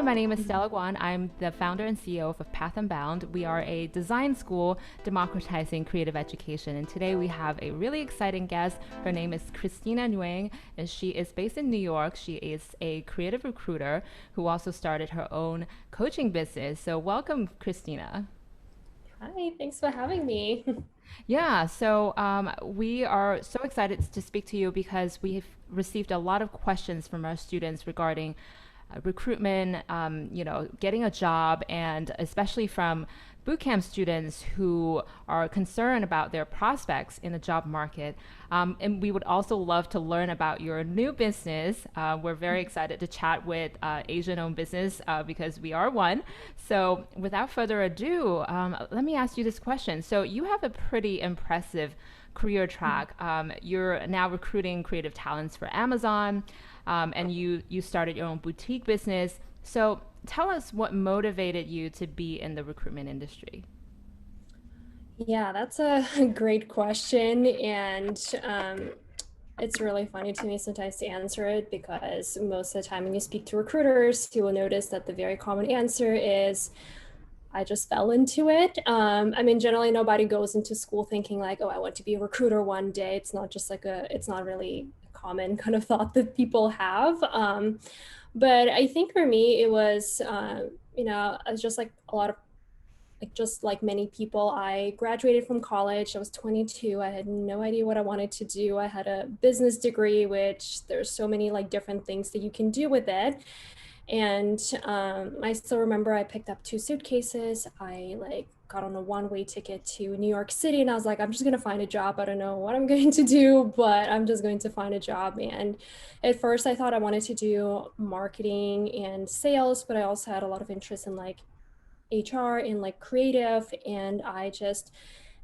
Hi, my name is Stella Guan. I'm the founder and CEO of Path Unbound. We are a design school democratizing creative education. And today we have a really exciting guest. Her name is Christina Nguyen, and she is based in New York. She is a creative recruiter who also started her own coaching business. So, welcome, Christina. Hi, thanks for having me. We are so excited to speak to you because we've received a lot of questions from our students regarding recruitment, getting a job, and especially from bootcamp students who are concerned about their prospects in the job market. And we would also love to learn about your new business. We're very excited to chat with Asian owned business because we are one. So, without further ado, let me ask you this question. So, you have a pretty impressive career track. You're now recruiting creative talents for Amazon, and you started your own boutique business. So tell us what motivated you to be in the recruitment industry. Yeah, that's a great question. And it's really funny to me sometimes to answer it because most of the time when you speak to recruiters, you will notice that the very common answer is, I just fell into it. I mean, generally nobody goes into school thinking like, oh, I want to be a recruiter one day. It's not really a common kind of thought that people have. But I think for me, it was, I was just like a lot of just like many people, I graduated from college. I was 22. I had no idea what I wanted to do. I had a business degree, which there's so many like different things that you can do with it. And I still remember I picked up two suitcases. I like got on a one-way ticket to New York City, and I was like, I'm just gonna find a job. I don't know what I'm going to do, but I'm just going to find a job. And at first, I thought I wanted to do marketing and sales, but I also had a lot of interest in like HR and like creative. And I just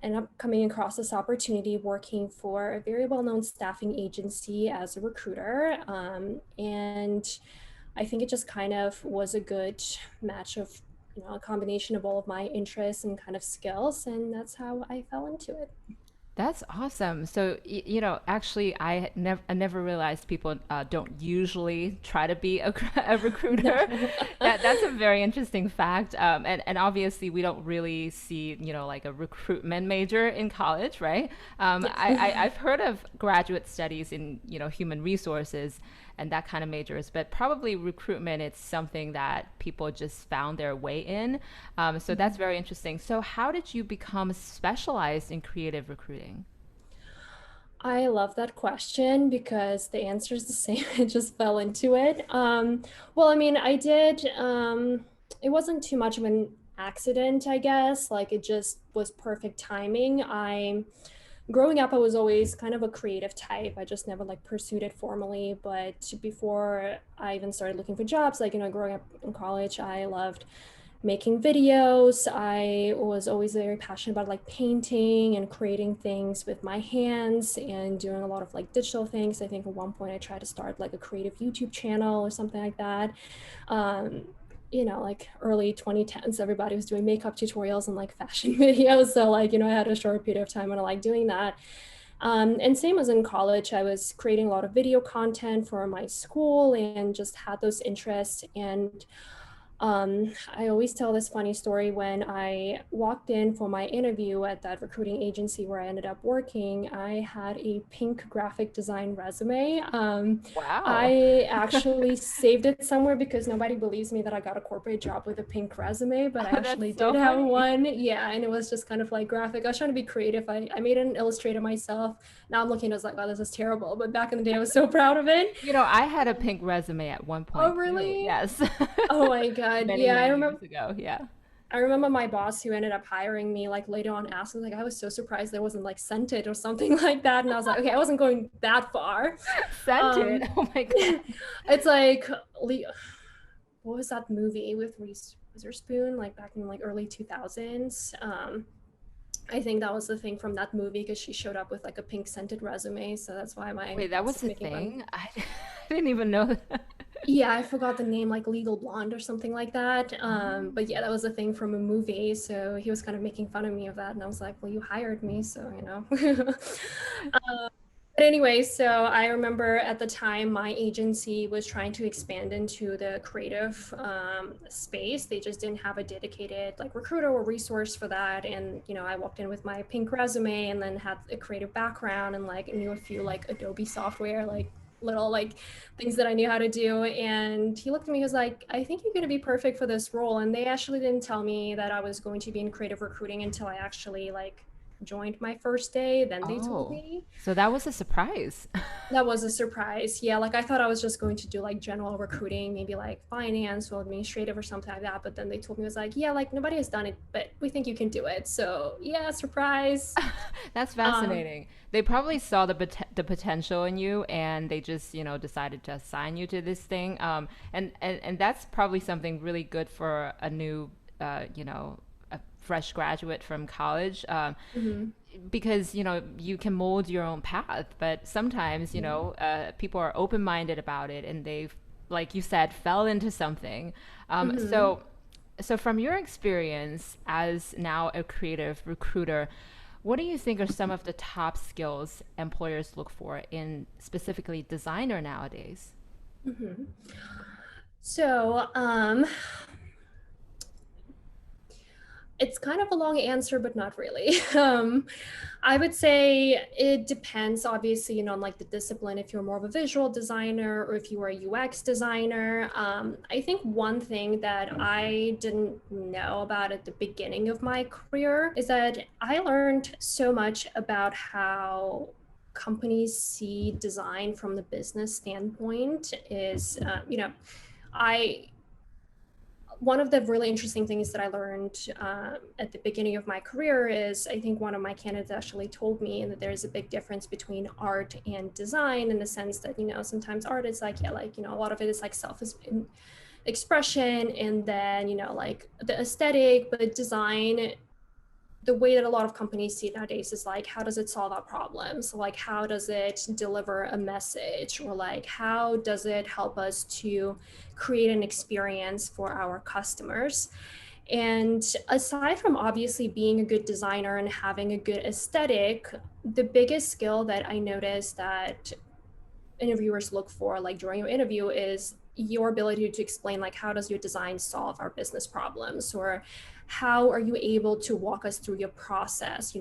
ended up coming across this opportunity working for a very well-known staffing agency as a recruiter. And I think it just kind of was a good match of, a combination of all of my interests and kind of skills. And that's how I fell into it. That's awesome. So, actually, I never realized people don't usually try to be a recruiter. No. That's a very interesting fact. And obviously, we don't really see, like a recruitment major in college, right? Yes. I've heard of graduate studies in, human resources and that kind of majors, but probably recruitment, it's something that people just found their way in. So that's very interesting. So, how did you become specialized in creative recruiting? I love that question because the answer is the same. I just fell into it. Well, I mean, it wasn't too much of an accident, I guess. Like it just was perfect timing. Growing up, I was always kind of a creative type. I just never like pursued it formally. But before I even started looking for jobs, like, growing up in college, I loved making videos. I was always very passionate about like painting and creating things with my hands and doing a lot of like digital things. I think at one point I tried to start like a creative YouTube channel or something like that. Um, like early 2010s, everybody was doing makeup tutorials and like fashion videos. So like, I had a short period of time when I liked doing that. And same as in college, I was creating a lot of video content for my school and just had those interests. And I always tell this funny story when I walked in for my interview at that recruiting agency where I ended up working. I had a pink graphic design resume. Wow. I actually saved it somewhere because nobody believes me that I got a corporate job with a pink resume, but I That's actually did so have funny. one. Yeah, and it was just kind of like graphic. I was trying to be creative. I made an illustrator myself. Now I'm looking, I was like, oh, this is terrible. But back in the day, I was so proud of it. I had a pink resume at one Oh, point too. really? Yes. Oh my God. Many, Yeah, many years ago. Yeah. I remember my boss who ended up hiring me like later on asked me like I was so surprised there wasn't like scented or something like that. And I was like, okay, I wasn't going that far. Sent it. Um Oh my God. it's like what was that movie with Reese Witherspoon like back in like early 2000s? I think that was the thing from that movie because she showed up with like a pink scented resume. So that's why my Wait, that boss was was a making fun. thing? I didn't even know that. Yeah, I forgot the name, like Legal Blonde or something like that. But yeah, that was a thing from a movie. So he was kind of making fun of me of that. And I was like, well, you hired me. So, But anyway, so I remember at the time my agency was trying to expand into the creative space. They just didn't have a dedicated like recruiter or resource for that. And I walked in with my pink resume and then had a creative background and like knew a few like Adobe software, like little like things that I knew how to do. And he looked at me, he was like, I think you're going to be perfect for this role. And they actually didn't tell me that I was going to be in creative recruiting until I actually like joined my first day. Then they told Oh, me. so that was a surprise. That was a surprise. Yeah, like I thought I was just going to do like general recruiting, maybe like finance or administrative or something like that. But then they told me, it was like, yeah, like nobody has done it, but we think you can do it. So yeah, surprise. That's Um, fascinating. They probably saw the potential in you, and they just decided to assign you to this thing. And that's probably something really good for a new a fresh graduate from college. mhm. Because you can mold your own path, but sometimes Yeah. people are open-minded about it, and they've, like you said, fell into something. Hmm. So from your experience as now a creative recruiter, what do you think are some of the top skills employers look for in specifically designer nowadays? Hmm. So, it's kind of a long answer, but not really. I would say it depends, obviously, on like the discipline. If you're more of a visual designer or if you are a UX designer. I think one thing that I didn't know about at the beginning of my career is that I learned so much about how companies see design from the business standpoint. I One of the really interesting things that I learned at the beginning of my career is I think one of my candidates actually told me that there's a big difference between art and design in the sense that, sometimes art is like, yeah, like, a lot of it is like self expression and then, like the aesthetic, but design, the way that a lot of companies see it nowadays is like, how does it solve our problems? So like, how does it deliver a message? Or like, how does it help us to create an experience for our customers? And aside from obviously being a good designer and having a good aesthetic, the biggest skill that I noticed that interviewers look for like during your interview is your ability to explain like how does your design solve our business problems, or how are you able to walk us through your process,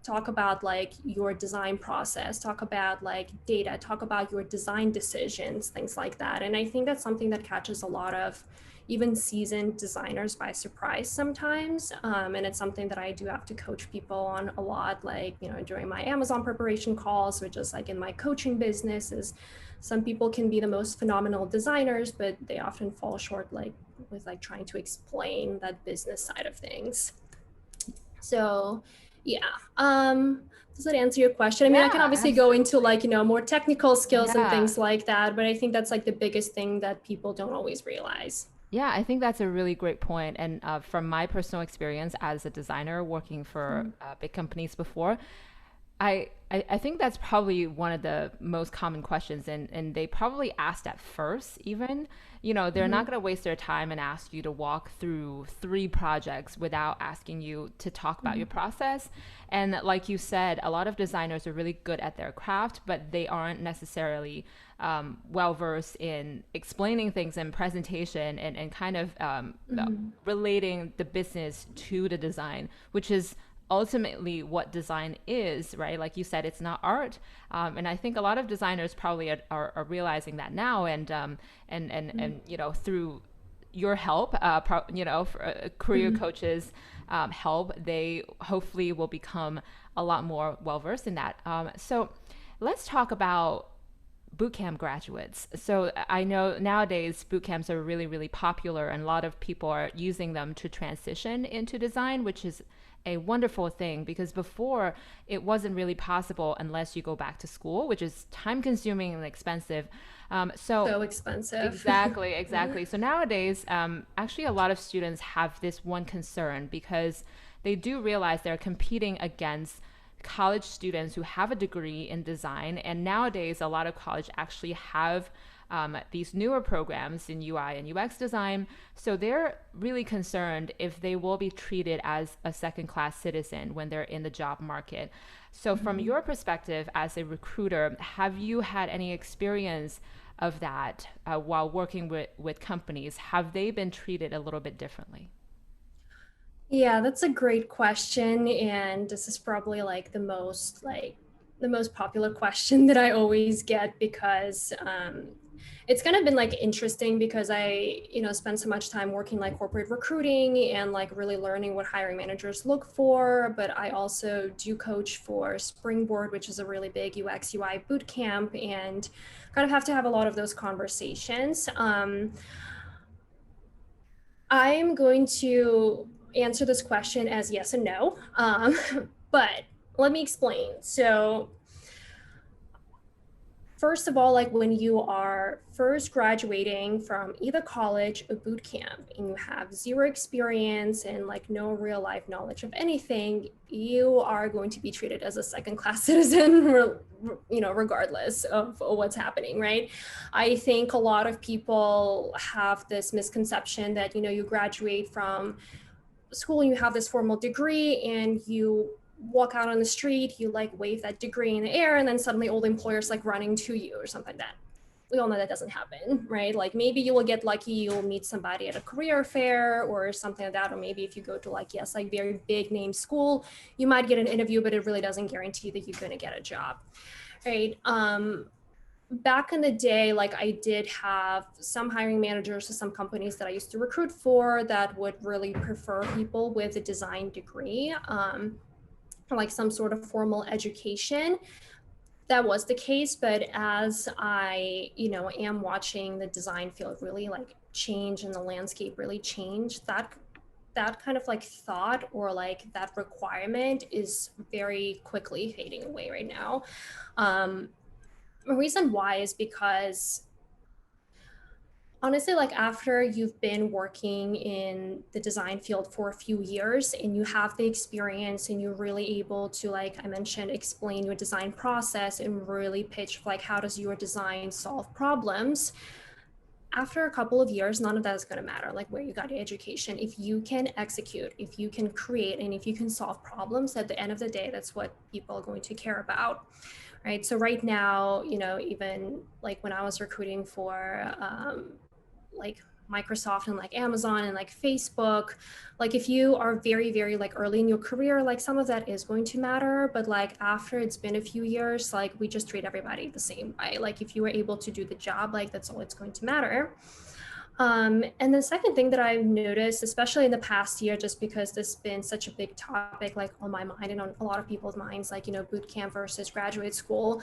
talk about like your design process, talk about like data, talk about your design decisions, things like that. And I think that's something that catches a lot of even seasoned designers by surprise sometimes. And it's something that I do have to coach people on a lot, like, during my Amazon preparation calls, or just like in my coaching business, is some people can be the most phenomenal designers, but they often fall short, like with like trying to explain that business side of things. So yeah. Does that answer your question? I mean, I can Yeah, obviously go into absolutely. like, more technical skills and Yeah. things like that, but I think that's like the biggest thing that people don't always realize. Yeah, I think that's a really great point. And from my personal experience as a designer working for Mhm. big companies before, I think that's probably one of the most common questions, and they probably asked at first, even. They're not Mhm. going to waste their time and ask you to walk through three projects without asking you to talk about your Mhm. process. And like you said, a lot of designers are really good at their craft, but they aren't necessarily well versed in explaining things in presentation, and kind of Mhm. relating the business to the design, which is ultimately what design is, right? Like you said, it's not art, and I think a lot of designers probably are realizing that now, and through your help, for, career Mhm. coaches help, they hopefully will become a lot more well versed in that. So let's talk about bootcamp graduates. So I know nowadays boot camps are really, really popular, and a lot of people are using them to transition into design, which is a wonderful thing, because before it wasn't really possible unless you go back to school, which is time consuming and expensive. So So expensive. exactly, Yeah. exactly. So nowadays, actually, a lot of students have this one concern, because they do realize they're competing against college students who have a degree in design. And nowadays, a lot of college actually have these newer programs in UI and UX design. So they're really concerned if they will be treated as a second class citizen when they're in the job market. So, from Mhm. your perspective as a recruiter, have you had any experience of that while working with companies? Have they been treated a little bit differently? Yeah, that's a great question. And this is probably the most popular question that I always get because it's kind of been like interesting because spend so much time working like corporate recruiting and like really learning what hiring managers look for. But I also do coach for Springboard, which is a really big UX UI boot camp, and kind of have to have a lot of those conversations. I'm going to answer this question as yes and no, but let me explain. So, first of all, like when you are first graduating from either college or boot camp and you have zero experience and like no real life knowledge of anything, you are going to be treated as a second class citizen, regardless of what's happening, right? I think a lot of people have this misconception that, you graduate from school and you have this formal degree and you walk out on the street, you like wave that degree in the air, and then suddenly all the employers like running to you or something like that. We all know that doesn't happen, right? Like maybe you will get lucky, you'll meet somebody at a career fair or something like that. Or maybe if you go to like very big name school, you might get an interview, but it really doesn't guarantee that you're going to get a job, right? Back in the day, like I did have some hiring managers to some companies that I used to recruit for that would really prefer people with a design degree, like some sort of formal education. That was the case, but as I, am watching the design field really like change and the landscape really change, that kind of like thought or like that requirement is very quickly fading away right now. Um, the reason why is because honestly, like after you've been working in the design field for a few years and you have the experience and you're really able to, like I mentioned, explain your design process and really pitch like how does your design solve problems, after a couple of years, none of that is going to matter, like where you got your education. If you can execute, if you can create, and if you can solve problems, at the end of the day, that's what people are going to care about, right? So right now, even like when I was recruiting for like Microsoft and like Amazon and like Facebook, like if you are very, very like early in your career, like some of that is going to matter. But like after it's been a few years, like we just treat everybody the same way. Like if you were able to do the job, like that's all it's going to matter. And the second thing that I've noticed, especially in the past year, just because this has been such a big topic, like on my mind and on a lot of people's minds, like, boot camp versus graduate school.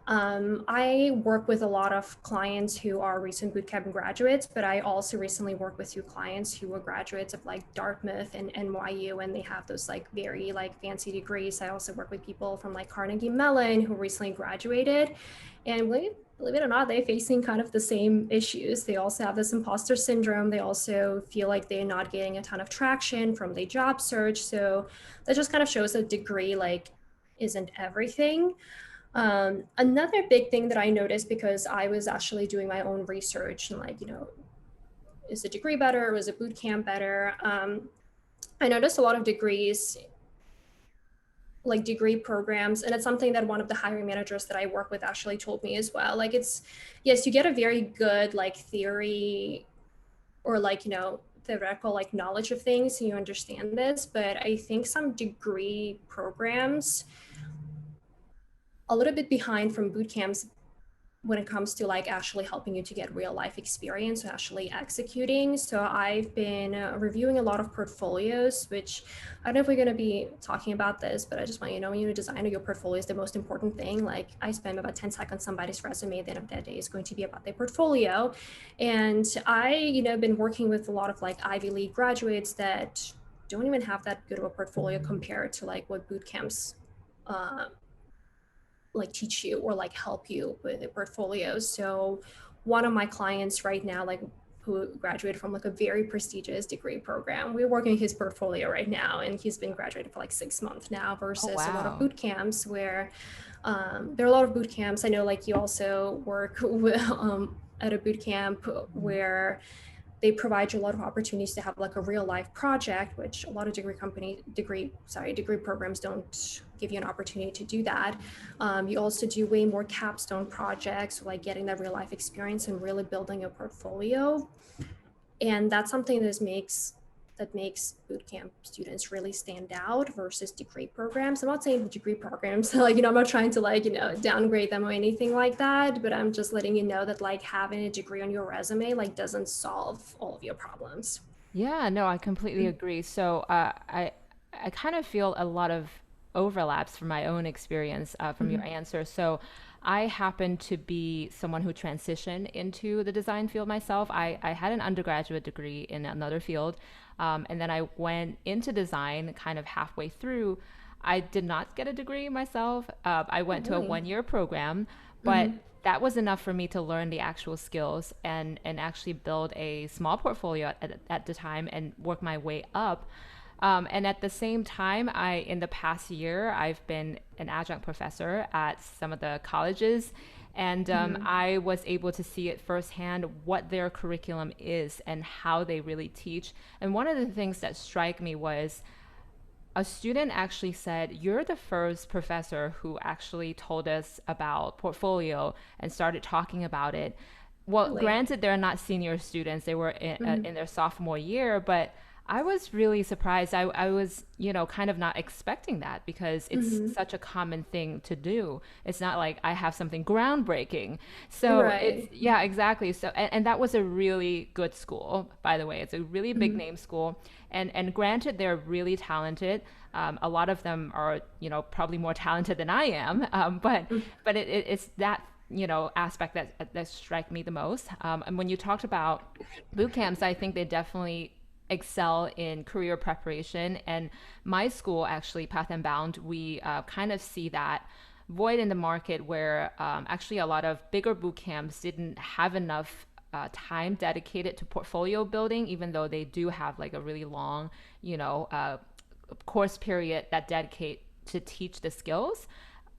I work with a lot of clients who are recent boot camp graduates, but I also recently worked with two clients who were graduates of like Dartmouth and NYU, and they have those like very like fancy degrees. I also work with people from like Carnegie Mellon who recently graduated. And believe it or not, they're facing kind of the same issues. They also have this imposter syndrome. They also feel like they're not getting a ton of traction from their job search. So that just kind of shows a degree like isn't everything. Another big thing that I noticed because I was actually doing my own research and like, is a degree better? Was a boot camp better? I noticed a lot of degrees like degree programs, and it's something that one of the hiring managers that I work with actually told me as well. Like it's, yes, you get a very good like theory or like theoretical like knowledge of things and you understand this, but I think some degree programs a little bit behind from boot camps when it comes to like actually helping you to get real life experience and actually executing. So I've been reviewing a lot of portfolios, which I don't know if we're going to be talking about this, but I just want you to know when you're a designer, your portfolio is the most important thing. Like I spend about 10 seconds on somebody's resume, at the end of that day is going to be about their portfolio. And I, been working with a lot of like Ivy League graduates that don't even have that good of a portfolio compared to like what boot camps uh, like teach you or like help you with a portfolio. So one of my clients right now, like who graduated from like a very prestigious degree program, we're working his portfolio right now, and he's been graduated for like 6 months now Oh, versus a lot of wow. boot camps where there are a lot of boot camps. I know like you also work with at a boot camp where they provide you a lot of opportunities to have like a real life project, which a lot of degree programs don't give you an opportunity to do that. You also do way more capstone projects, like getting that real life experience and really building a portfolio. And that's something that makes bootcamp students really stand out versus degree programs. I'm not saying the degree programs, like, I'm not trying to downgrade them or anything like that, but I'm just letting you know that like having a degree on your resume like doesn't solve all of your problems. Yeah, no, I completely agree. So I kind of feel a lot of overlaps from my own experience from your Mhm. answer. So I happen to be someone who transitioned into the design field myself. I had an undergraduate degree in another field, and then I went into design kind of halfway through. I did not get a degree myself. I Oh, went to a really? 1 year program, but Hmm. that was enough for me to learn the actual skills and actually build a small portfolio at the time and work my way up. And at the same time, in the past year, I've been an adjunct professor at some of the colleges, and Hmm. I was able to see it firsthand what their curriculum is and how they really teach. And one of the things that struck me was a student actually said, "You're the first professor who actually told us about portfolio and started talking about it." Well, Really? granted, they're not senior students, they were Hmm. in their sophomore year, but I was really surprised. I was, kind of not expecting that because it's Hmm. such a common thing to do. It's not like I have something groundbreaking. So Right. yeah, exactly. So, and that was a really good school, by the way. It's a really big Hmm. name school. And granted, they're really talented. A lot of them are, probably more talented than I am. But it's that aspect that strike me the most. And when you talked about boot camps, I think they definitely excel in career preparation. And my school, actually, Path and Bound, we kind of see that void in the market where actually a lot of bigger boot camps didn't have enough time dedicated to portfolio building, even though they do have like a really long, course period that dedicate to teach the skills,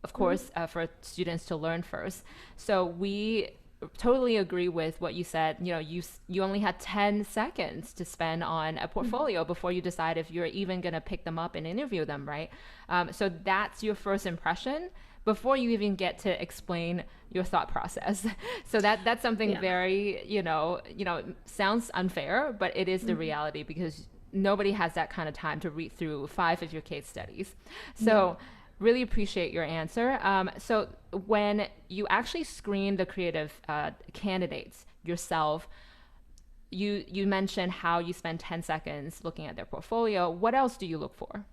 of course, for students to learn first. So we totally agree with what you said. You only had 10 seconds to spend on a portfolio before you decide if you're even going to pick them up and interview them, right? So that's your first impression before you even get to explain your thought process. So that's something Yeah. very, sounds unfair, but it is the Mhm. reality because nobody has that kind of time to read through 5 of your case studies. Yeah. So really appreciate your answer. So when you actually screen the creative candidates yourself, you mentioned how you spend 10 seconds looking at their portfolio. What else do you look for?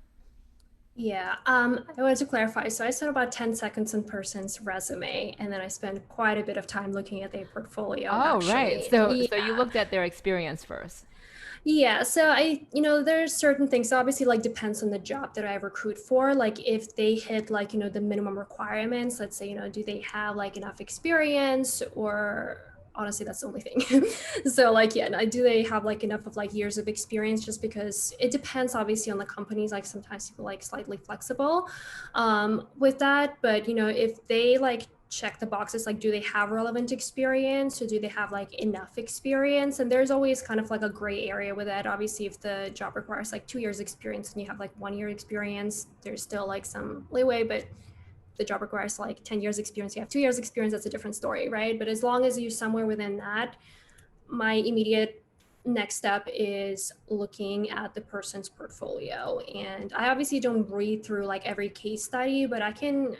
Yeah, I wanted to clarify. So I spent about 10 seconds on person's resume, and then I spent quite a bit of time looking at their portfolio, Oh, right. actually. So you Yeah. looked at their experience first. Yeah, so there's certain things, obviously, like depends on the job that I recruit for. Like if they hit like, the minimum requirements, let's say, do they have like enough experience, or honestly, that's the only thing. So like, yeah, do they have like enough of like years of experience? Just because it depends obviously on the companies, like sometimes people like slightly flexible with that. But if they like check the boxes, like do they have relevant experience, or do they have like enough experience? And there's always kind of like a gray area with that. Obviously, if the job requires like 2 years experience and you have like 1 year experience, there's still like some leeway. But the job requires like 10 years experience, you have 2 years experience, that's a different story, right? But as long as you're somewhere within that, my immediate next step is looking at the person's portfolio. And I obviously don't read through like every case study, but I can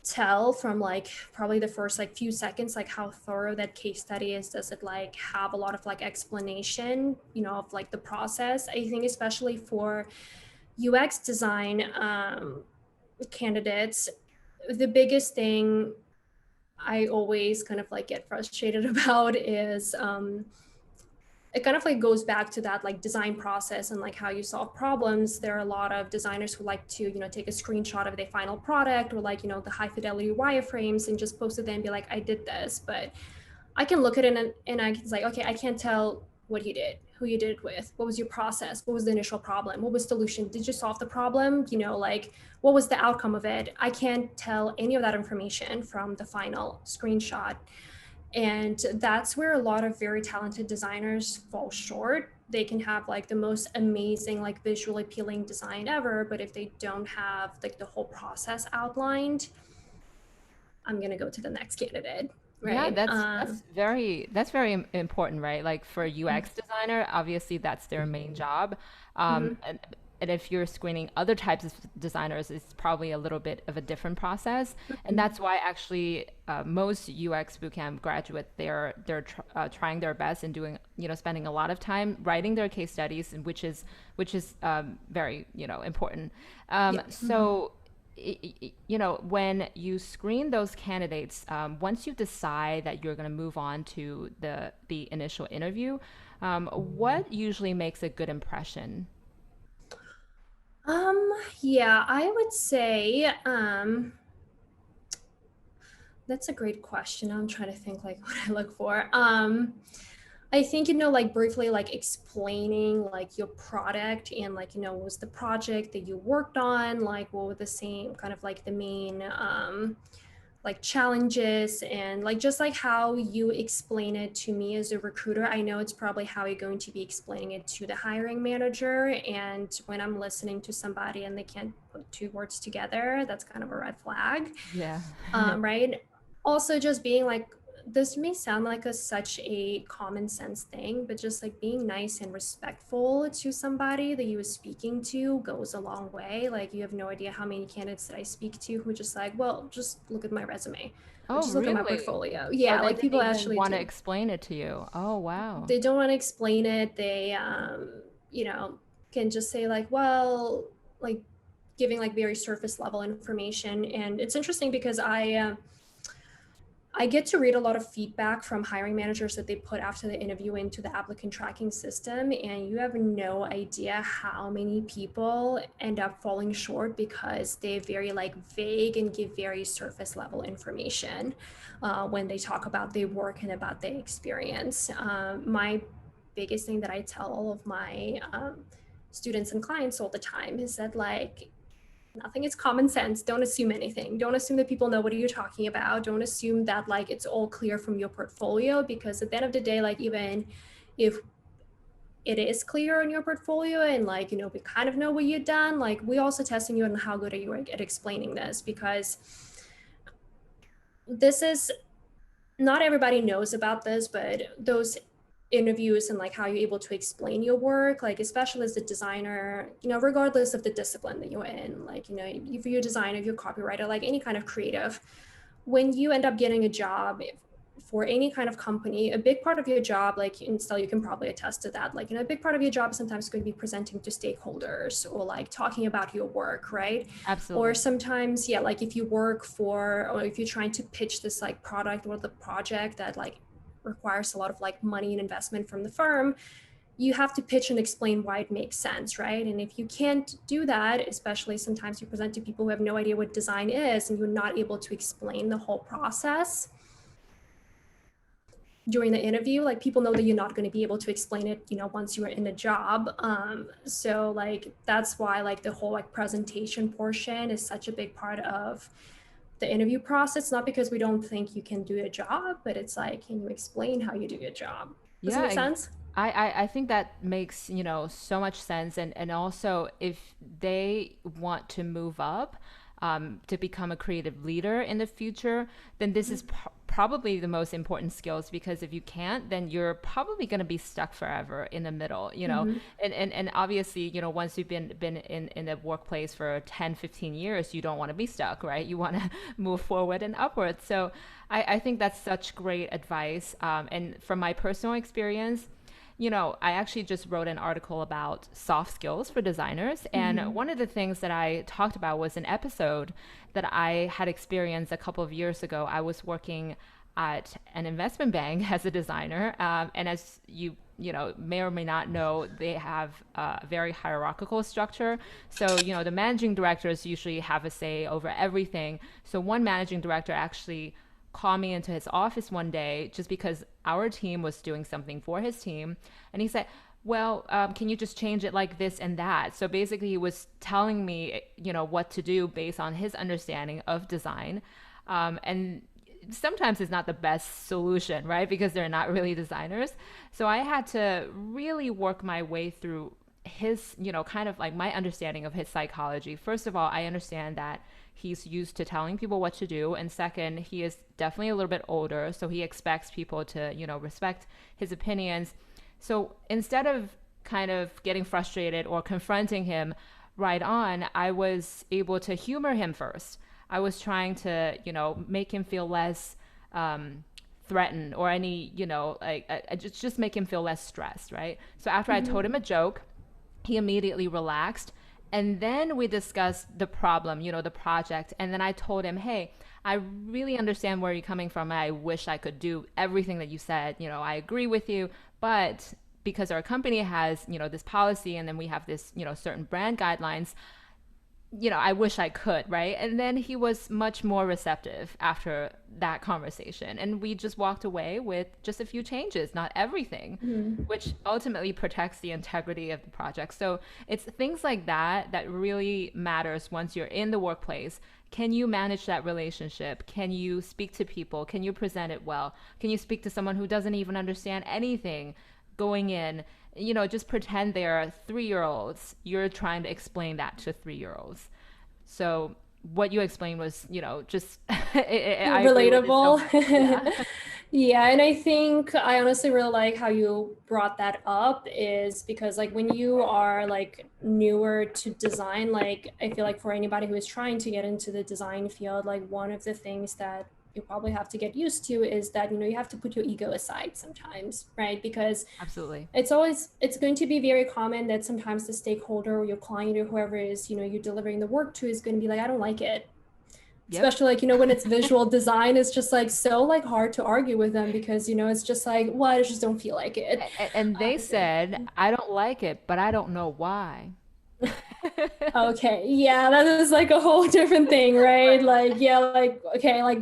tell from like probably the first like few seconds like how thorough that case study is. Does it like have a lot of like explanation, of like the process? I think especially for UX design candidates, the biggest thing I always kind of like get frustrated about is it kind of like goes back to that like design process and like how you solve problems. There are a lot of designers who like to, take a screenshot of their final product, or like, the high fidelity wireframes, and just post it there and be like, I did this. But I can look at it and I can say, okay, I can't tell what you did, who you did it with, what was your process, what was the initial problem, what was the solution, did you solve the problem, like what was the outcome of it? I can't tell any of that information from the final screenshot. And that's where a lot of very talented designers fall short. They can have like the most amazing, like visually appealing design ever, but if they don't have like the whole process outlined, I'm going to go to the next candidate, Yeah, right? that's very important, right? Like for a UX designer, obviously that's their main job. Mhm. And if you're screening other types of designers, it's probably a little bit of a different process. And Mhm. that's why actually most UX bootcamp graduates trying their best and doing, spending a lot of time writing their case studies, and which is very, important. Yeah. So when you screen those candidates, once you decide that you're going to move on to the initial interview, what usually makes a good impression? Um, yeah, I would say that's a great question. I'm trying to think like what I look for. I think, like briefly like explaining like your product and like, what was the project that you worked on, like what were the same kind of like the main like challenges and like just like how you explain it to me as a recruiter. I know it's probably how you're going to be explaining it to the hiring manager. And when I'm listening to somebody and they can't put two words together, that's kind of a red flag. Yeah. Right? Also, just being like, this may sound like such a common sense thing, but just like being nice and respectful to somebody that you were speaking to goes a long way. Like, you have no idea how many candidates that I speak to who are just like, well, just look at my resume or Oh, just look at my really? portfolio. Oh, Yeah, they like didn't people even actually want to do. explain it to you. Oh, wow. They don't want to explain it. They, you know, can just say, like, well, like giving like very surface level information. And it's interesting because I get to read a lot of feedback from hiring managers that they put after the interview into the applicant tracking system. And you have no idea how many people end up falling short because they're very like vague and give very surface level information when they talk about their work and about their experience. My biggest thing that I tell all of my students and clients all the time is that like nothing is common sense. Don't assume anything. Don't assume that people know what you're talking about. Don't assume that like it's all clear from your portfolio, because at the end of the day, like even if it is clear in your portfolio and like, we kind of know what you've done, like we also testing you on how good are you at explaining this, because this is, not everybody knows about this, but those interviews and like how you're able to explain your work, like especially as a designer, regardless of the discipline that you're in, like, if you're a designer, if you're a copywriter, like any kind of creative, when you end up getting a job for any kind of company, a big part of your job, like, and still you can probably attest to that, like, a big part of your job is sometimes going to be presenting to stakeholders or like talking about your work, right? Or Absolutely. sometimes, yeah, like if you work for, or if you're trying to pitch this like product or the project that like requires a lot of like money and investment from the firm, you have to pitch and explain why it makes sense, right? And if you can't do that, especially sometimes you present to people who have no idea what design is and you're not able to explain the whole process during the interview, like people know that you're not going to be able to explain it, once you're in the job. So like that's why like the whole like presentation portion is such a big part of the interview process. Not because we don't think you can do your job, but it's like, can you explain how you do your job? Does it Yeah, make sense? I think that makes, so much sense. And also, if they want to move up to become a creative leader in the future, then this is probably the most important skills, because if you can't, then you're probably going to be stuck forever in the middle. Mm-hmm. And obviously, once you've been in the workplace for 10, 15 years, you don't want to be stuck, right? You want to move forward and upward. So I think that's such great advice. And from my personal experience, I actually just wrote an article about soft skills for designers. And Mm-hmm. one of the things that I talked about was an episode that I had experienced a couple of years ago. I was working at an investment bank as a designer. And as may or may not know, they have a very hierarchical structure. So, the managing directors usually have a say over everything. So one managing director actually call me into his office one day just because our team was doing something for his team. And he said, well, can you just change it like this and that? So basically, he was telling me, what to do based on his understanding of design. And sometimes it's not the best solution, right? Because they're not really designers. So I had to really work my way through his, kind of like my understanding of his psychology. First of all, I understand that he's used to telling people what to do. And second, he is definitely a little bit older. So he expects people to, respect his opinions. So instead of kind of getting frustrated or confronting him right on, I was able to humor him first. I was trying to, make him feel less threatened or any, like just make him feel less stressed, right? So after I told him a joke, he immediately relaxed. And then we discussed the problem, the project. And then I told him, hey, I really understand where you're coming from. I wish I could do everything that you said. I agree with you. But because our company has, this policy and then we have this, certain brand guidelines, I wish I could, right? And then he was much more receptive after that conversation. And we just walked away with just a few changes, not everything, which ultimately protects the integrity of the project. So it's things like that that really matters once you're in the workplace. Can you manage that relationship? Can you speak to people? Can you present it well? Can you speak to someone who doesn't even understand anything going in? Just pretend they're 3-year-olds. You're trying to explain that to 3-year-olds. So what you explained was, just I agree with it so Relatable. much. Yeah, Yeah, and I think I honestly really like how you brought that up is because like when you are like newer to design, like I feel like for anybody who is trying to get into the design field, like one of the things that you probably have to get used to is that, you have to put your ego aside sometimes, right? Because absolutely. it's going to be very common that sometimes the stakeholder or your client or whoever is, you're delivering the work to is going to be like, I don't like it, Yep. especially like, when it's visual design. It's just like so like hard to argue with them because, it's just like, well, I just don't feel like it. And they said, I don't like it, but I don't know why. Okay, yeah, that is like a whole different thing, right? Like, yeah, like, okay, like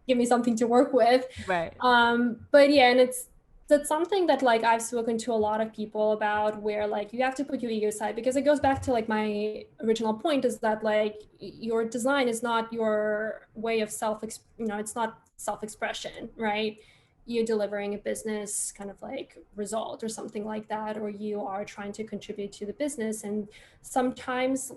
give me something to work with. Right. But yeah, and that's something that like I've spoken to a lot of people about, where like you have to put your ego aside, because it goes back to like my original point is that like your design is not your way of it's not self-expression, right? You're delivering a business kind of like result or something like that, or you are trying to contribute to the business. And sometimes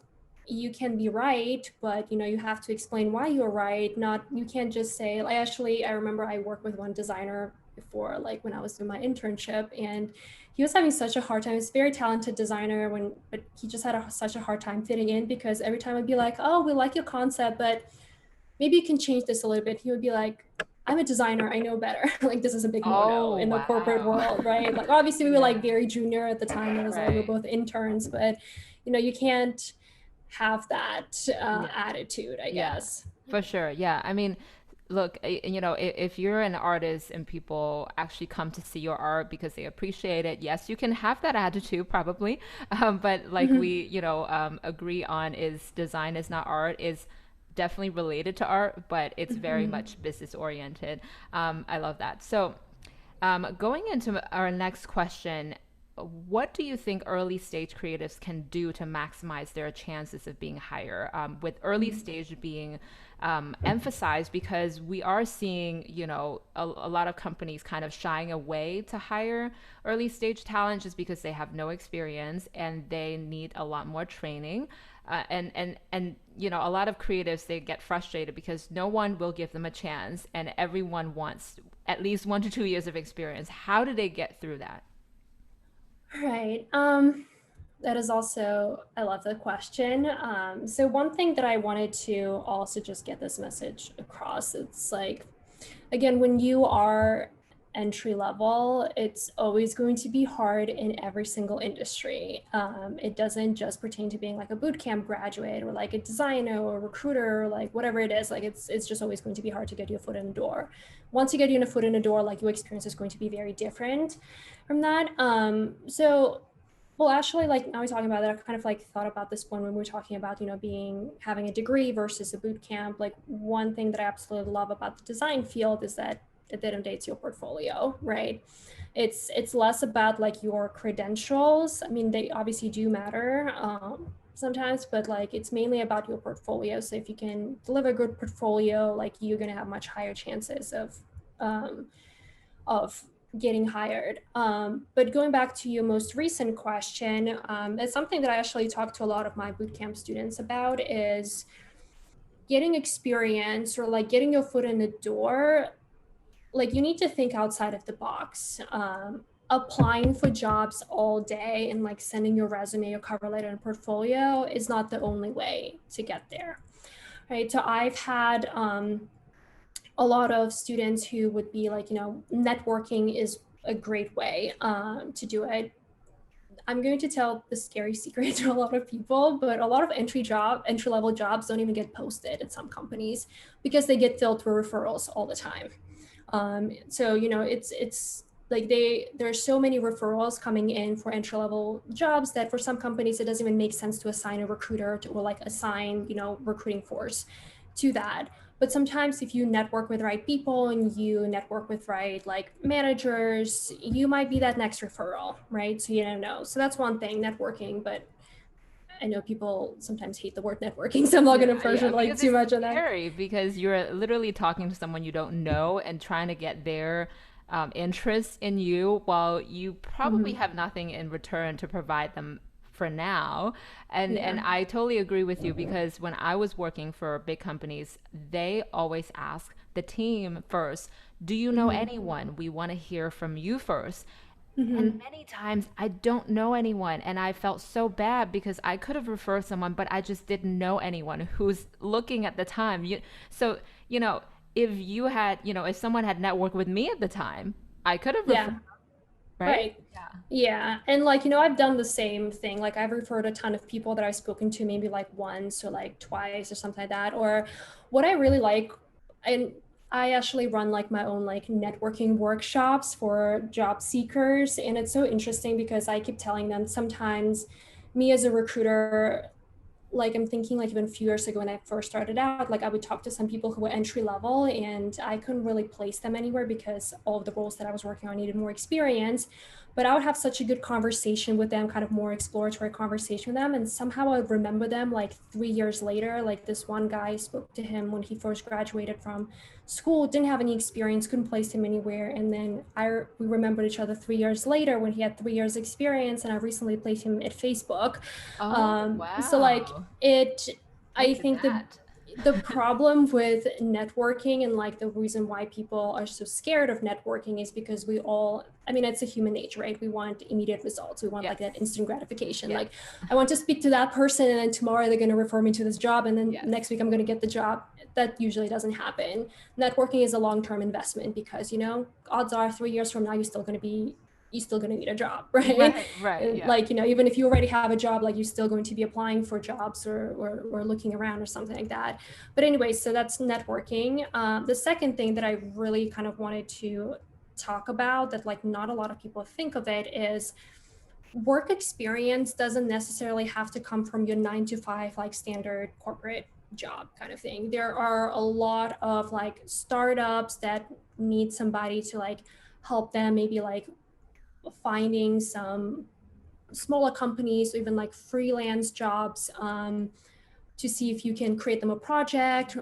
you can be right, but you have to explain why you're right. Not, you can't just say, like, actually, I remember I worked with one designer before, like when I was doing my internship, and he was having such a hard time. He's a very talented designer, but he just had such a hard time fitting in, because every time I'd be like, oh, we like your concept, but maybe you can change this a little bit. He would be like, I'm a designer, I know better. Like, this is a big no-no Oh, in the corporate wow. world, right? Like, obviously we were Yeah. like very junior at the time. It was like we were Right. both interns, but you can't have that Yeah. attitude, I Yeah, guess. for sure. Yeah. I mean, look, if you're an artist and people actually come to see your art because they appreciate it, yes, you can have that attitude probably. But like Mhm. we, agree on is design is not art is definitely related to art, but it's very Mhm. much business oriented. I love that. So, going into our next question, what do you think early stage creatives can do to maximize their chances of being higher? With early stage being emphasized because we are seeing, a lot of companies kind of shying away to hire early stage talent just because they have no experience and they need a lot more training. And a lot of creatives, they get frustrated because no one will give them a chance and everyone wants at least 1 to 2 years of experience. How do they get through that? Right. That is also, I love the question. So one thing that I wanted to also just get this message across, it's like, again, when you are entry level, it's always going to be hard in every single industry. It doesn't just pertain to being like a boot camp graduate or like a designer or a recruiter or like whatever it is. Like it's just always going to be hard to get your foot in the door. Once you get your foot in the door, like your experience is going to be very different from that. Well, actually, like now we're talking about that, I kind of like thought about this one when we were talking about, having a degree versus a boot camp. Like one thing that I absolutely love about the design field is that at the end of the day, it's your portfolio, right? It's less about like your credentials. I mean, they obviously do matter, sometimes, but like it's mainly about your portfolio. So if you can deliver a good portfolio, like you're gonna have much higher chances um, of getting hired. But going back to your most recent question, it's something that I actually talk to a lot of my bootcamp students about is getting experience or like getting your foot in the door. Like you need to think outside of the box. Applying for jobs all day and like sending your resume, your cover letter, and portfolio is not the only way to get there, right? So I've had a lot of students who would be like, networking is a great way to do it. I'm going to tell the scary secret to a lot of people, but a lot of entry level jobs don't even get posted at some companies because they get filled through referrals all the time. So it's like there's so many referrals coming in for entry level jobs that for some companies it doesn't even make sense to assign a recruiter or like assign recruiting force to that. But sometimes if you network with the right people and you network with right like managers, you might be that next referral, right? So you don't know. So that's one thing, networking. But I know people sometimes hate the word networking, so I'm not going to push it like Because too it's much on that. scary because you're literally talking to someone you don't know and trying to get their interest in you while you probably Mm-hmm. have nothing in return to provide them for now. And Yeah. I totally agree with you because when I was working for big companies, they always ask the team first, do you know Mm-hmm. anyone? We want to hear from you first. And Mm-hmm. many times I don't know anyone, and I felt so bad because I could have referred someone, but I just didn't know anyone who's looking at the time. So, you know, if you had, if someone had networked with me at the time, I could have referred, Yeah. right? Right. Yeah. Yeah. And like, I've done the same thing. Like I've referred a ton of people that I've spoken to maybe like once or like twice or something like that. Or what I really like, and I actually run like my own like networking workshops for job seekers. And it's so interesting because I keep telling them sometimes me as a recruiter, like I'm thinking like even a few years ago when I first started out, like I would talk to some people who were entry level and I couldn't really place them anywhere because all of the roles that I was working on needed more experience. But I would have such a good conversation with them, kind of more exploratory conversation with them. And somehow I would remember them like 3 years later. Like this one guy, I spoke to him when he first graduated from school, didn't have any experience, couldn't place him anywhere. And then we remembered each other 3 years later when he had 3 years experience and I recently placed him at Facebook. Oh, So like wow. it, I Look at think that. the problem with networking and like the reason why people are so scared of networking is because we all, I mean, it's a human nature, right? We want immediate results. We want like that Yes. instant gratification. Yes. Like I want to speak to that person and then tomorrow they're going to refer me to this job and then Yes. next week I'm going to get the job. That usually doesn't happen. Networking is a long-term investment because, odds are 3 years from now, you're still going to need a job, right? Right, right, And yeah. like, even if you already have a job, like you're still going to be applying for jobs or looking around or something like that. But anyway, so that's networking. The second thing that I really kind of wanted to talk about that like not a lot of people think of it is work experience doesn't necessarily have to come from your 9 to 5 like standard corporate job kind of thing. There are a lot of like startups that need somebody to like help them maybe like finding some smaller companies, even like freelance jobs, to see if you can create them a project.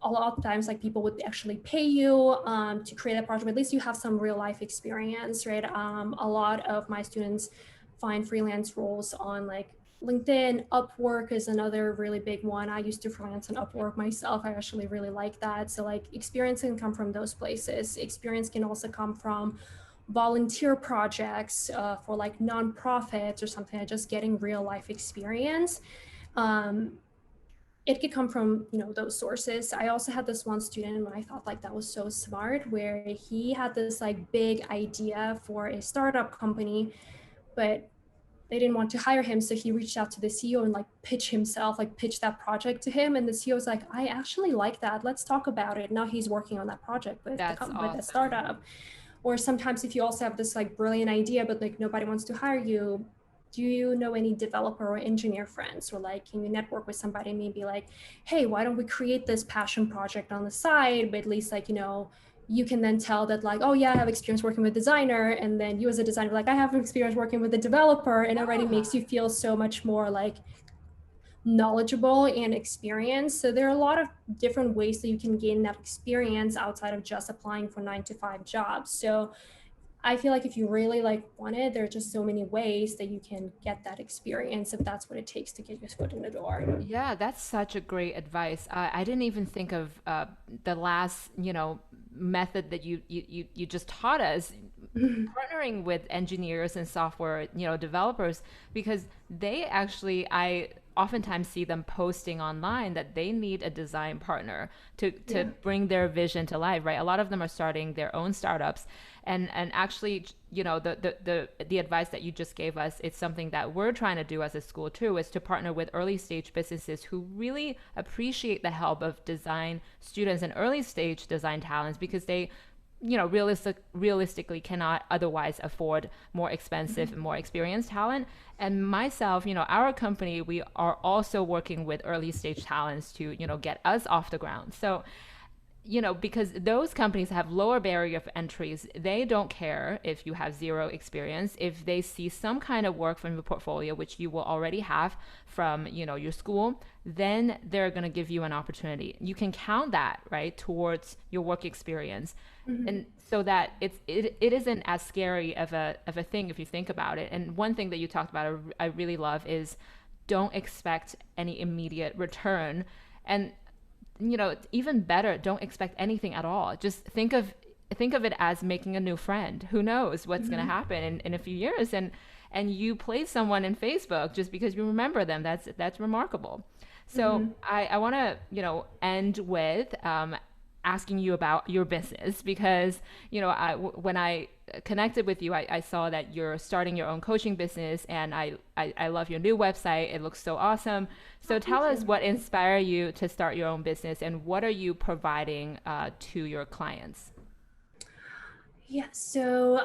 A lot of times, like people would actually pay you to create a project. But at least you have some real life experience, right? A lot of my students find freelance roles on like LinkedIn. Upwork is another really big one. I used to freelance on Upwork myself. I actually really like that. So like experience can come from those places. Experience can also come from volunteer projects for like nonprofits or something, just getting real life experience. Um, it could come from those sources. I also had this one student when I thought like that was so smart, where he had this like big idea for a startup company, but they didn't want to hire him, so he reached out to the CEO and like pitch that project to him, and the CEO was like, I actually like that, let's talk about it. Now he's working on that project That's with the awesome. startup. Or sometimes if you also have this like brilliant idea but like nobody wants to hire you, do you know any developer or engineer friends, or like can you network with somebody and maybe like, hey, why don't we create this passion project on the side, but at least like you can then tell that like, oh yeah, I have experience working with designer, and then you as a designer like, I have experience working with a developer, and it already makes Yeah. you feel so much more like knowledgeable and experienced. So there are a lot of different ways that you can gain that experience outside of just applying for 9 to 5 jobs. So I feel like if you really like want it, there are just so many ways that you can get that experience if that's what it takes to get your foot in the door. Yeah, that's such a great advice. I didn't even think of the last, method that you just taught us, partnering with engineers and software, developers, because they actually, I oftentimes see them posting online that they need a design partner to Yeah. bring their vision to life, right? A lot of them are starting their own startups, and actually, the advice that you just gave us, it's something that we're trying to do as a school too, is to partner with early stage businesses who really appreciate the help of design students and early stage design talents, because they, realistically cannot otherwise afford more expensive and more experienced talent. And myself, our company, we are also working with early stage talents to, get us off the ground. So, because those companies have lower barrier of entries, they don't care if you have zero experience. If they see some kind of work from your portfolio, which you will already have from, your school, then they're going to give you an opportunity. You can count that, right, towards your work experience. Mm-hmm. And so that it isn't as scary of a thing if you think about it. And one thing that you talked about, I really love, is don't expect any immediate return. And even better, don't expect anything at all. Just think of it as making a new friend. Who knows what's going to Mm-hmm. happen in a few years, and you place someone in Facebook just because you remember them. That's remarkable. So Mm-hmm. I want to end with asking you about your business, because when I connected with you, I saw that you're starting your own coaching business, and I love your new website. It looks so awesome. So Oh, tell thank us you. what inspired you to start your own business, and what are you providing to your clients? Yeah, so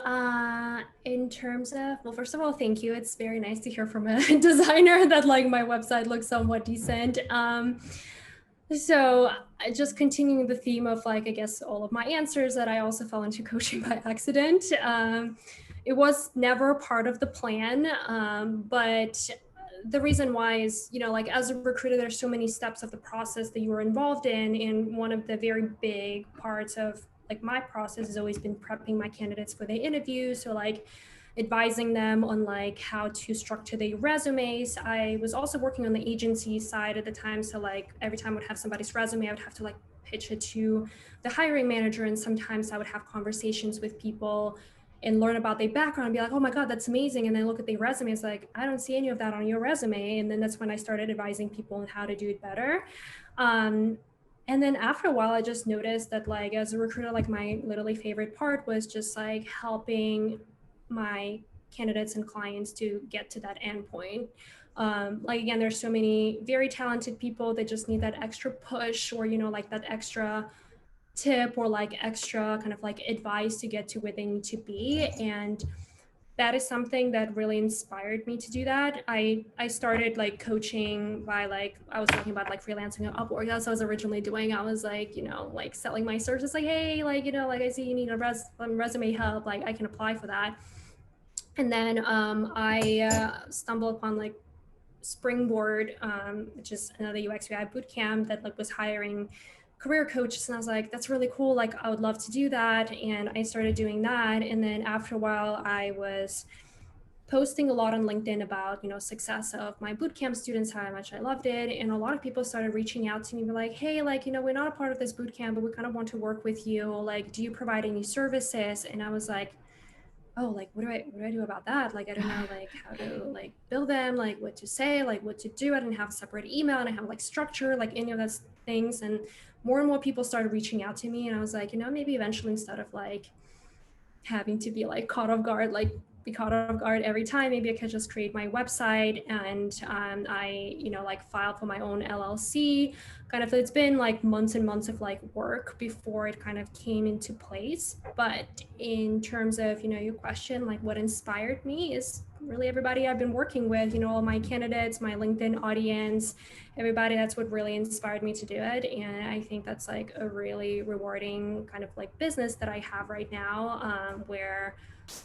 in terms of, well, first of all, thank you. It's very nice to hear from a designer that like my website looks somewhat decent. So just continuing the theme of like, I guess all of my answers, that I also fell into coaching by accident. It was never part of the plan, but the reason why is, like as a recruiter, there's so many steps of the process that you are involved in. And one of the very big parts of like my process has always been prepping my candidates for their interviews. So like advising them on like how to structure their resumes. I was also working on the agency side at the time. So like every time I would have somebody's resume, I would have to like pitch it to the hiring manager. And sometimes I would have conversations with people and learn about their background and be like, oh my God, that's amazing. And then look at their resume. It's like, I don't see any of that on your resume. And then that's when I started advising people on how to do it better. Um, and then after a while, I just noticed that like as a recruiter, like my literally favorite part was just like helping my candidates and clients to get to that end point. Like again, there's so many very talented people that just need that extra push, or like that extra tip, or like extra kind of like advice to get to where they need to be. And that is something that really inspired me to do that. I started like coaching by like, I was talking about like freelancing at Upwork. That's what I was originally doing. I was like, like selling my services, like, hey, like, like I see you need a resume help, like I can apply for that. And then I stumbled upon like Springboard, which is another UX UI bootcamp that like was hiring career coaches, and I was like, that's really cool. Like I would love to do that, and I started doing that. And then after a while, I was posting a lot on LinkedIn about success of my bootcamp students, how much I loved it, and a lot of people started reaching out to me, were like, hey, like we're not a part of this bootcamp, but we kind of want to work with you. Like, do you provide any services? And I was like, oh, like what do I do about that? Like I don't know like how to like build them, like what to say, like what to do. I didn't have a separate email, and I have like structure, like any of those things. And more people started reaching out to me, and I was like, maybe eventually, instead of like having to be like caught off guard, like be caught off guard every time, maybe I could just create my website. And I like filed for my own LLC. Kind of, it's been like months and months of like work before it kind of came into place. But in terms of your question, like what inspired me is really everybody I've been working with, all my candidates, my LinkedIn audience, everybody. That's what really inspired me to do it. And I think that's like a really rewarding kind of like business that I have right now, where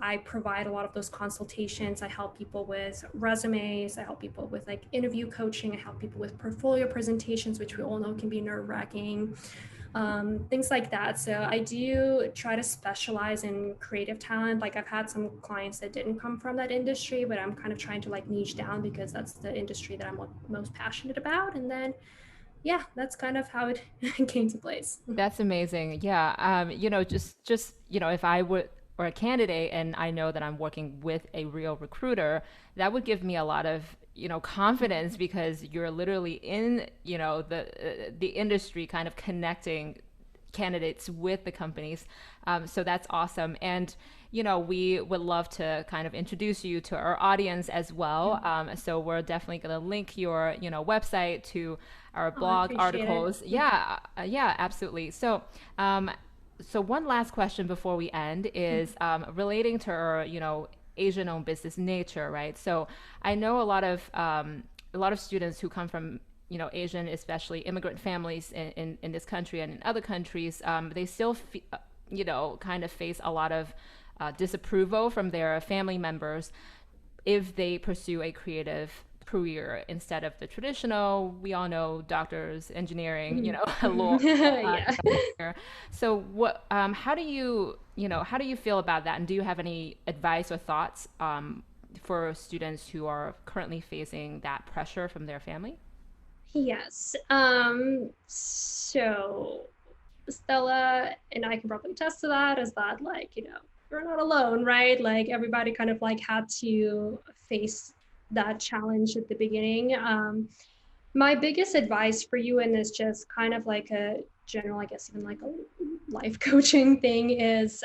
I provide a lot of those consultations. I help people with resumes. I help people with like interview coaching. I help people with portfolio presentations, which we all know can be nerve-wracking, things like that. So I do try to specialize in creative talent. Like I've had some clients that didn't come from that industry, but I'm kind of trying to like niche down because that's the industry that I'm most passionate about. And then, yeah, that's kind of how it came to place. That's amazing. Yeah. If I would or a candidate and I know that I'm working with a real recruiter, that would give me a lot of, confidence because you're literally in, the industry kind of connecting candidates with the companies. So that's awesome. And, we would love to kind of introduce you to our audience as well. So we're definitely going to link your, website to our Oh, I blog appreciate it. articles. Yeah, yeah, absolutely. So one last question before we end is relating to our, Asian-owned business nature, right? So I know a lot of students who come from Asian, especially immigrant families in this country and in other countries, they still kind of face a lot of disapproval from their family members if they pursue a creative career instead of the traditional, we all know, doctors, engineering, law. Yeah. So how do how do you feel about that? And do you have any advice or thoughts for students who are currently facing that pressure from their family? Yes. So Stella and I can probably attest to that, is that like, you're not alone, right? Like everybody kind of like had to face that challenge at the beginning. My biggest advice for you, and this just kind of like a general, I guess even like a life coaching thing, is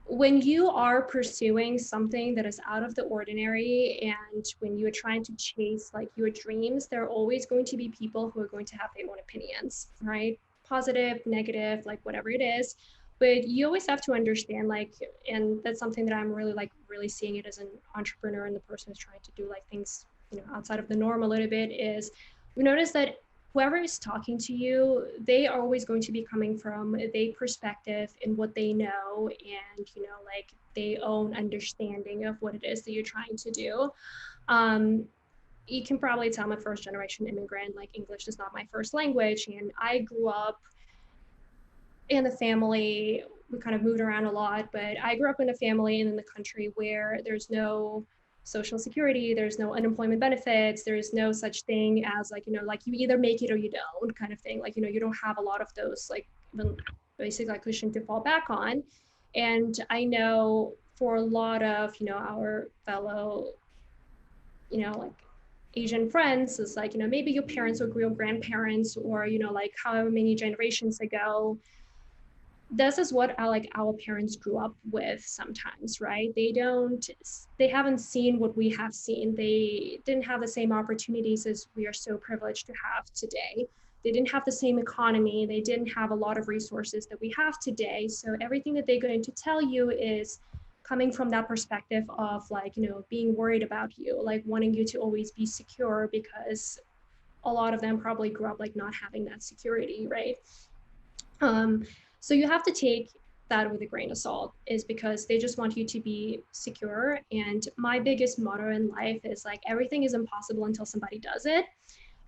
when you are pursuing something that is out of the ordinary and when you're trying to chase like your dreams, there are always going to be people who are going to have their own opinions, right? Positive, negative, like whatever it is. But you always have to understand, like, and that's something that I'm really like really seeing it as an entrepreneur and the person who's trying to do like things, outside of the norm a little bit, is we notice that whoever is talking to you, they are always going to be coming from their perspective and what they know, and like their own understanding of what it is that you're trying to do. um, you can probably tell I'm a first generation immigrant. Like English is not my first language, and I grew up in the family. We kind of moved around a lot, but I grew up in a family and in the country where there's no social security, there's no unemployment benefits, there's no such thing as like, like you either make it or you don't kind of thing. Like, you don't have a lot of those like even basic like cushion to fall back on. And I know for a lot of, our fellow, like Asian friends, is like, maybe your parents or real grandparents, or, like however many generations ago, this is what our parents grew up with sometimes, right? They haven't seen what we have seen. They didn't have the same opportunities as we are so privileged to have today. They didn't have the same economy. They didn't have a lot of resources that we have today. So everything that they're going to tell you is coming from that perspective of like, being worried about you, like wanting you to always be secure, because a lot of them probably grew up like not having that security, right? Um, so you have to take that with a grain of salt, is because they just want you to be secure. And my biggest motto in life is like, everything is impossible until somebody does it,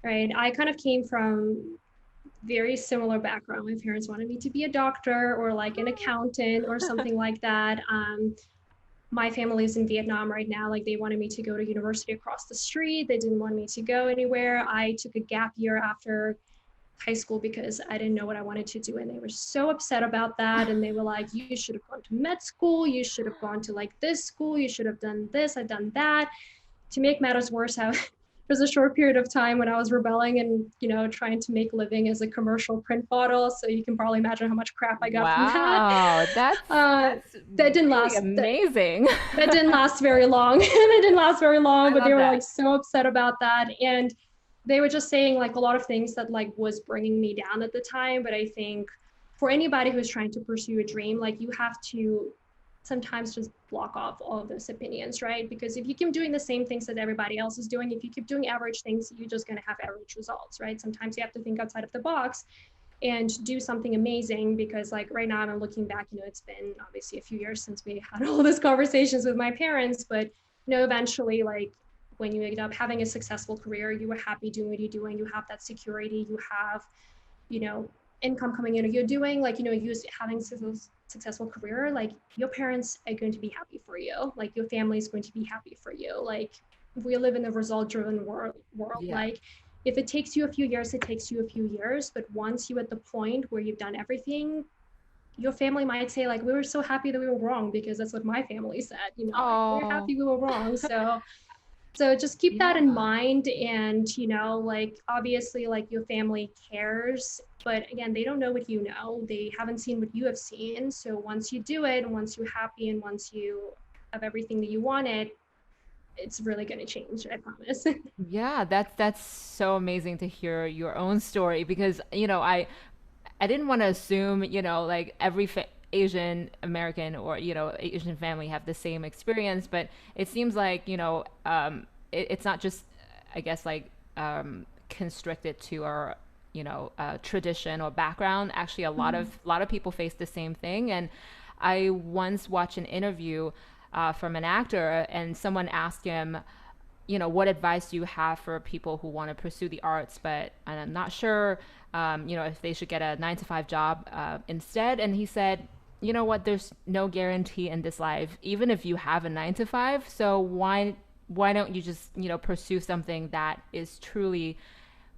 right? I kind of came from very similar background. My parents wanted me to be a doctor or like an accountant or something like that. My family is in Vietnam right now. Like they wanted me to go to university across the street. They didn't want me to go anywhere. I took a gap year after high school because I didn't know what I wanted to do. And they were so upset about that. And they were like, you should have gone to med school. You should have gone to like this school. You should have done this. I've done that. To make matters worse, there's a short period of time when I was rebelling and, trying to make a living as a commercial print model. So you can probably imagine how much crap I got from that. Wow, Uh, that's that didn't really last. amazing. That didn't last very long. That didn't last very long, I but they love were like that. so upset about that. And they were just saying like a lot of things that like was bringing me down at the time. But I think for anybody who's trying to pursue a dream, like you have to sometimes just block off all of those opinions, right? Because if you keep doing the same things that everybody else is doing, if you keep doing average things, you're just going to have average results, right? Sometimes you have to think outside of the box and do something amazing, because like right now I'm looking back, it's been obviously a few years since we had all those conversations with my parents, but eventually, like, when you end up having a successful career, you are happy doing what you're doing, you have that security, you have, you know, income coming in, or you're doing like, you having successful career, like your parents are going to be happy for you, like your family is going to be happy for you. Like we live in a result driven world. Yeah. Like if it takes you a few years, it takes you a few years, but once you're at the point where you've done everything, your family might say like, we were so happy that we were wrong, because that's what my family said, like we're Oh, happy we were wrong. So just keep that in yeah. mind. And, like obviously like your family cares, but again, they don't know what you know. They haven't seen what you have seen. So once you do it, and once you're happy, and once you have everything that you wanted, it's really going to change, I promise. Yeah, that's so amazing to hear your own story because, I didn't want to assume, like every Asian American or, Asian family have the same experience, but it seems like, it's not just, I guess, like constricted to our, tradition or background. Actually, a lot of people face the same thing. And I once watched an interview from an actor, and someone asked him, what advice do you have for people who want to pursue the arts, but I'm not sure, if they should get a 9 to 5 job instead? And he said, you know what, there's no guarantee in this life, even if you have a 9 to 5. So why don't you just, pursue something that is truly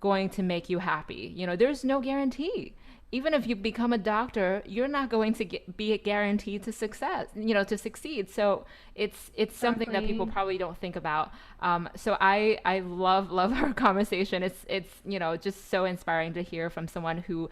going to make you happy? There's no guarantee. Even if you become a doctor, you're not going to be guaranteed to success, to succeed. So it's something that people Exactly. probably don't think about. So I love our conversation. It's just so inspiring to hear from someone who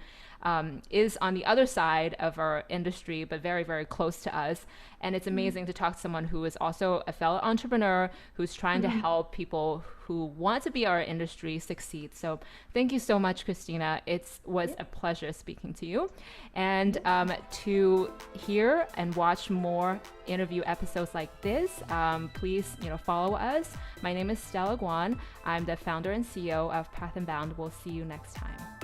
is on the other side of our industry, but very, very close to us. And it's amazing to talk to someone who is also a fellow entrepreneur who's trying to Mhm. help people who want to be our industry succeed. So thank you so much, Christina. It was Yeah. a pleasure speaking to you. And to hear and watch more interview episodes like this, please, follow us. My name is Stella Guan. I'm the founder and CEO of Path and Bound. We'll see you next time.